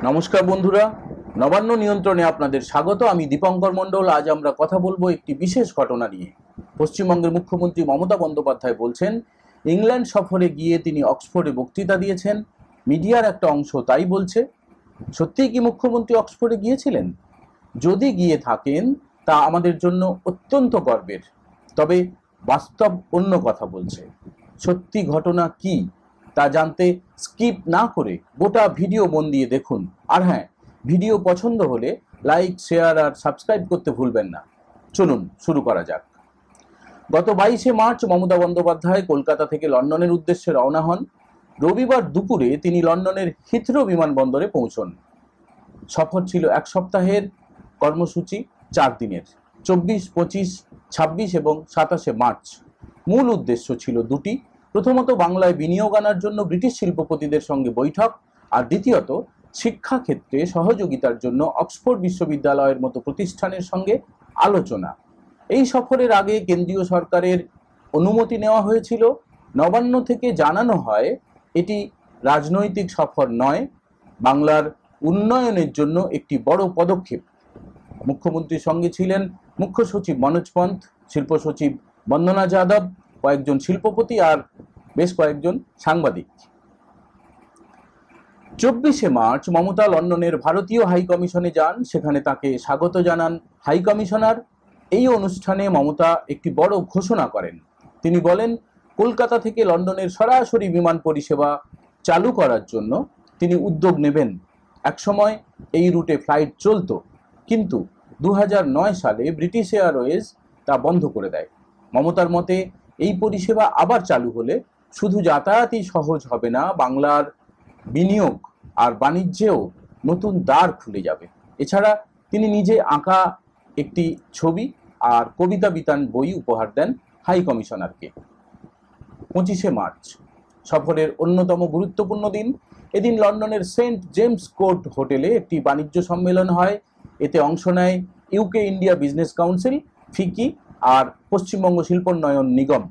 নমস্কার বন্ধুরা, নবান্ন নিয়ন্ত্রণে আপনাদের স্বাগত। আমি দীপঙ্কর মণ্ডল। আজ আমরা কথা বলবো একটি বিশেষ ঘটনা নিয়ে। পশ্চিমবঙ্গের মুখ্যমন্ত্রী মমতা বন্দ্যোপাধ্যায় বলছেন, ইংল্যান্ড সফরে গিয়ে তিনি অক্সফোর্ডে বক্তৃতা দিয়েছেন। মিডিয়ার একটা অংশ তাই বলছে। সত্যিই কি মুখ্যমন্ত্রী অক্সফোর্ডে গিয়েছিলেন? যদি গিয়ে থাকেন তা আমাদের জন্য অত্যন্ত গর্বের। তবে বাস্তব অন্য কথা বলছে। সত্যি ঘটনা কি তা জানতে স্কিপ না করে গোটা ভিডিও মন দিয়ে দেখুন। আর হ্যাঁ, ভিডিও পছন্দ হলে লাইক, শেয়ার আর সাবস্ক্রাইব করতে ভুলবেন না। চলুন শুরু করা যাক। গত 22শে মার্চ মমতা বন্দ্যোপাধ্যায় কলকাতা থেকে লন্ডনের উদ্দেশ্যে রওনা হন। রবিবার দুপুরে তিনি লন্ডনের হিথ্রো বিমানবন্দরে পৌঁছন। সফর ছিল এক সপ্তাহের, কর্মসূচি 4 দিনের, 24, 25, 26 এবং 27শে মার্চ। মূল উদ্দেশ্য ছিল দুটি। প্রথমত, বাংলায় বিনিয়োগ আনার জন্য ব্রিটিশ শিল্পপতিদের সঙ্গে বৈঠক, আর দ্বিতীয়ত, শিক্ষাক্ষেত্রে সহযোগিতার জন্য অক্সফোর্ড বিশ্ববিদ্যালয়ের মতো প্রতিষ্ঠানের সঙ্গে আলোচনা। এই সফরের আগে কেন্দ্রীয় সরকারের অনুমতি নেওয়া হয়েছিল। নবান্ন থেকে জানানো হয় এটি রাজনৈতিক সফর নয়, বাংলার উন্নয়নের জন্য একটি বড় পদক্ষেপ। মুখ্যমন্ত্রীর সঙ্গে ছিলেন মুখ্য সচিব মনোজ পন্থ, শিল্প সচিব বন্দনা যাদব, কয়েকজন শিল্পপতি আর বেশ কয়েকজন সাংবাদিক। 24শে মার্চ মমতা লন্ডনের ভারতীয় হাই কমিশনে যান। সেখানে তাকে স্বাগত জানান হাই কমিশনার। এই অনুষ্ঠানে মমতা একটি বড় ঘোষণা করেন। তিনি বলেন, কলকাতা থেকে লন্ডনের সরাসরি বিমান পরিষেবা চালু করার জন্য তিনি উদ্যোগ নেবেন। একসময় এই রুটে ফ্লাইট চলত, কিন্তু 2009 সালে ব্রিটিশ এয়ারওয়েজ তা বন্ধ করে দেয়। মমতার মতে এই পরিষেবা আবার চালু হলে শুধু যাতায়াতই সহজ হবে না, বাংলার বিনিয়োগ আর বাণিজ্যেও নতুন দ্বার খুলে যাবে। এছাড়া তিনি নিজে আঁকা একটি ছবি আর কবিতা বিতান বই উপহার দেন হাই কমিশনারকে। 25শে মার্চ সফরের অন্যতম গুরুত্বপূর্ণ দিন। এদিন লন্ডনের সেন্ট জেমস কোর্ট হোটেলে একটি বাণিজ্য সম্মেলন হয়। এতে অংশ নেয় ইউকে ইন্ডিয়া বিজনেস কাউন্সিল, ফিকি আর পশ্চিমবঙ্গ শিল্পোন্নয়ন নিগম।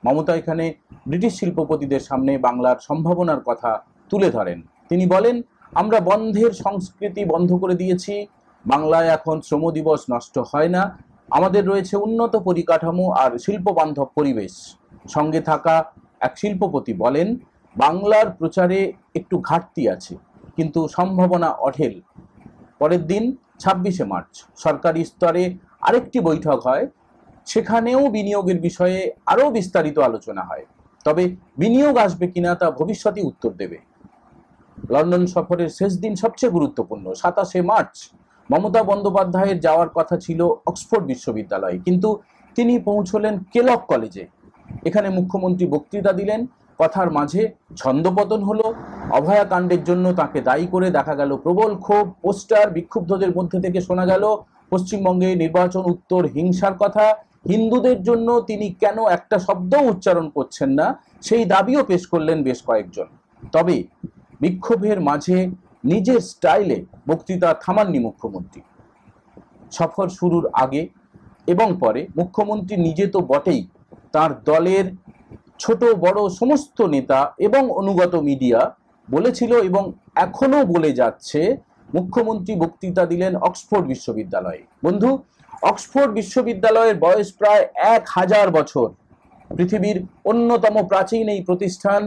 মমতা এখানে ব্রিটিশ শিল্পপতিদের সামনে বাংলার সম্ভাবনার কথা তুলে ধরেন। তিনি বলেন, আমরা বন্ধের সংস্কৃতি বন্ধ করে দিয়েছি, বাংলায় এখন শ্রম দিবস নষ্ট হয় না, আমাদের রয়েছে উন্নত পরিকাঠামো আর শিল্প বান্ধব পরিবেশ। সঙ্গে থাকা এক শিল্পপতি বলেন, বাংলার প্রচারে একটু ঘাটতি আছে, কিন্তু সম্ভাবনা অঢেল। পরের দিন 26শে মার্চ সরকারি স্তরে আরেকটি বৈঠক হয়। সেখানেও বিনিয়োগের বিষয়ে আরও বিস্তারিত আলোচনা হয়। তবে বিনিয়োগ আসবে কিনা তা ভবিষ্যতই উত্তর দেবে। লন্ডন সফরের শেষ দিন সবচেয়ে গুরুত্বপূর্ণ। 27শে মার্চ মমতা বন্দ্যোপাধ্যায়ের যাওয়ার কথা ছিল অক্সফোর্ড বিশ্ববিদ্যালয়ে, কিন্তু তিনি পৌঁছলেন কেলগ কলেজে। এখানে মুখ্যমন্ত্রী বক্তৃতা দিলেন। কথার মাঝে ছন্দপতন হলো। অভয়াকাণ্ডের জন্য তাকে দায়ী করে দেখা গেল প্রবল ক্ষোভ। পোস্টার, বিক্ষুব্ধদের মধ্যে থেকে শোনা গেল পশ্চিমবঙ্গে নির্বাচন উত্তর হিংসার কথা। হিন্দুদের জন্য তিনি কেন একটা শব্দও উচ্চারণ করছেন না, সেই দাবিও পেশ করলেন বেশ কয়েকজন। তবে বিক্ষোভের মাঝে নিজের স্টাইলে বক্তৃতা থামাননি মুখ্যমন্ত্রী। সফর শুরুর আগে এবং পরে মুখ্যমন্ত্রী নিজে তো বটেই, তার দলের ছোট বড় সমস্ত নেতা এবং অনুগত মিডিয়া বলেছিল এবং এখনো বলে যাচ্ছে, মুখ্যমন্ত্রী বক্তৃতা দিলেন অক্সফোর্ড বিশ্ববিদ্যালয়ে। বন্ধু, অক্সফোর্ড বিশ্ববিদ্যালয়ের বয়স প্রায় 1000 বছর। পৃথিবীর অন্যতম প্রাচীন এই প্রতিষ্ঠান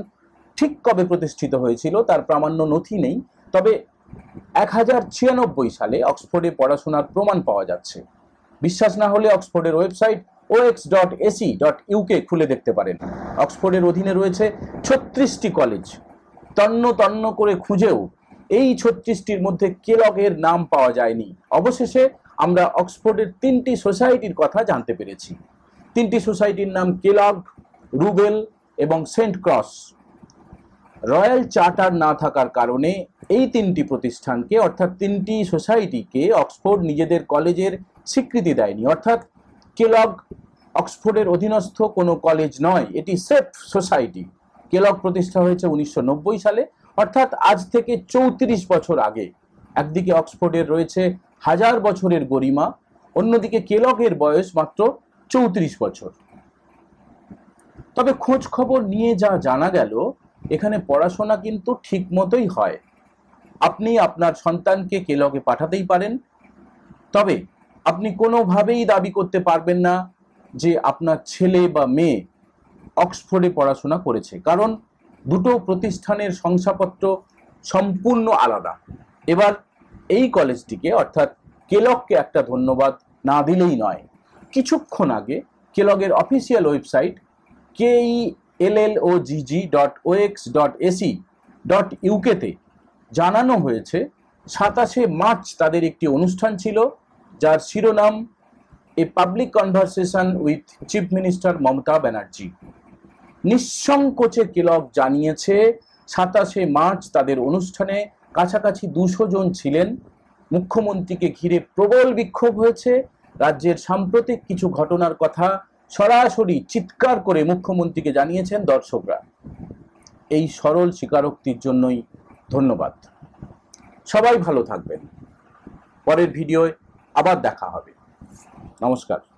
ঠিক কবে প্রতিষ্ঠিত হয়েছিল তার প্রামাণ্য নথি নেই, তবে 1096 সালে অক্সফোর্ডে পড়াশোনার প্রমাণ পাওয়া যাচ্ছে। বিশ্বাস না হলে অক্সফোর্ডের ওয়েবসাইট ox.ac.uk খুলে দেখতে পারেন। অক্সফোর্ডের অধীনে রয়েছে 36টি কলেজ। তন্ন তন্ন করে খুঁজেও এই 36টির মধ্যে কেলগের নাম পাওয়া যায়নি। অবশেষে আমরা অক্সফোর্ডের 3টি সোসাইটির কথা জানতে পেরেছি। 3টি সোসাইটির নাম কেলগ, রুবেল এবং সেন্ট ক্রস। রয়্যাল চার্টার না থাকার কারণে এই 3টি প্রতিষ্ঠানকে, অর্থাৎ 3টি সোসাইটিকে অক্সফোর্ড নিজেদের কলেজের স্বীকৃতি দেয়নি। অর্থাৎ কেলগ অক্সফোর্ডের অধীনস্থ কোনো কলেজ নয়, এটি সেফ সোসাইটি। কেলগ প্রতিষ্ঠা হয়েছে 1990 সালে, অর্থাৎ আজ থেকে 34 বছর আগে। একদিকে অক্সফোর্ডের রয়েছে 1000 বছরের গরিমা, অন্যদিকে কেলগের বয়স মাত্র 34 বছর। তবে খোঁজ খবর নিয়ে যা জানা গেল, এখানে পড়াশোনা কিন্তু ঠিক মতোই হয়। আপনি আপনার সন্তানকে কেলগে পাঠাতেই পারেন, তবে আপনি কোনোভাবেই দাবি করতে পারবেন না যে আপনার ছেলে বা মেয়ে অক্সফোর্ডে পড়াশোনা করেছে, কারণ দুটো প্রতিষ্ঠানের শংসাপত্র সম্পূর্ণ আলাদা। এবার এই কলেজটিকে অর্থাৎ কেলগকে একটা ধন্যবাদ না দিলেই নয়। কিছুক্ষণ আগে কেলগের অফিসিয়াল ওয়েবসাইট kellogg.ox.ac.uk-তে জানানো হয়েছে 27শে মার্চ তাদের একটি অনুষ্ঠান ছিল, যার শিরোনাম a public conversation with chief minister Mamata Banerjee. নিঃসংকোচে কেলগ জানিয়েছে 27শে মার্চ তাদের অনুষ্ঠানে কাছাকাছি 200 জন ছিলেন। মুখ্যমন্ত্রীকে ঘিরে প্রবল বিক্ষোভ হয়েছে। রাজ্যের সাম্প্রতিক কিছু ঘটনার কথা সরাসরি চিৎকার করে মুখ্যমন্ত্রীকে জানিয়েছেন দর্শকরা। এই সরল স্বীকারোক্তির জন্যই ধন্যবাদ। সবাই ভালো থাকবেন। পরের ভিডিওয় আবার দেখা হবে। নমস্কার।